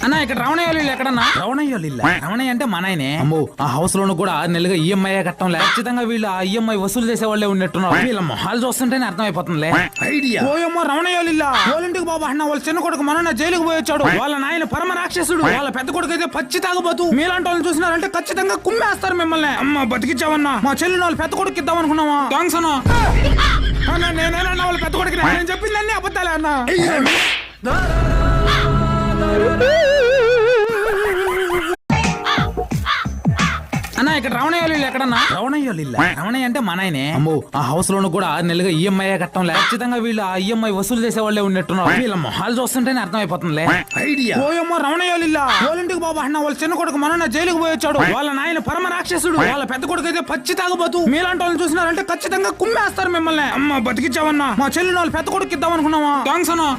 అన్న ఇక్కడ రమణయ్య ఇల్లు ఎక్కడన్నా? రమణయ్య ఇల్లు? రమణయ్య అంటే మన ఆయనే. అమ్మో, ఆ హౌస్ లోను కూడా 6 నెలలుగా ఈఎంఐ కట్టంలే. ఖచ్చితంగా వీళ్ళు ఆ ఈఎంఐ వసూలు చేసే వాళ్ళే ఉన్నట్టున్నారు. వీళ్ళ మొహాలు చూస్తుంటేనే అర్థమైపోతుందిలే. ఐడియా. ఓయమ్మో, రమణయ్య ఇల్లా? వాళ్ళింటికి బాబా అన్న, వాళ్ళ చిన్న కొడుకు మన జైలుకు పోయి వచ్చాడు. వాళ్ళ నాయన పరమ రాక్షసుడు. వాళ్ళ పెద్ద కొడుకు అయితే పచ్చి తాగబోతు. మీలాంటి వాళ్ళని చూసినారంటే ఖచ్చితంగా కుమ్మేస్తారు మిమ్మల్ని. అమ్మ బతికిచ్చావన్నా. మా చెల్లిని వాళ్ళ పెద్ద కొడుకు ఇద్దాం అనుకున్నావా? థాంక్స్ అన్నా. నేనేనన్నా వాళ్ళ పెద్ద కొడుకు. నేను చెప్పింది అన్ని అబద్ధాలే అన్నా. అన్న ఇక్కడ రమణయ్య ఇల్లు ఎక్కడన్నా? రమణయ్య ఇల్లు? రమణయ్య అంటే మన ఆయనే. అమ్మో, ఆ హౌస్ లోను కూడా 6 నెలలుగా ఈఎంఐ కట్టంలే. ఖచ్చితంగా వీళ్ళు ఆ ఈఎంఐ వసూలు చేసే వాళ్ళే ఉన్నట్టున్నారు. వీళ్ళ మొహాలు చూస్తుంటేనే అర్థమైపోతుందిలే. ఐడియా. ఓయమ్మో, రమణయ్య ఇల్లా? వాళ్ళింటికి బాబా అన్న, వాళ్ళ చిన్న కొడుకు మన జైలుకు పోయి వచ్చాడు. వాళ్ళ నాయన పరమ రాక్షసుడు. వాళ్ళ పెద్ద కొడుకు అయితే పచ్చి తాగబోతు. మీలాంటి వాళ్ళని చూసినారంటే ఖచ్చితంగా కుమ్మేస్తారు మిమ్మల్ని. అమ్మ బతికిచ్చావన్నా. మా చెల్లిని వాళ్ళ పెద్ద కొడుకు ఇద్దాం అనుకున్నావా? థాంక్స్ అన్నా.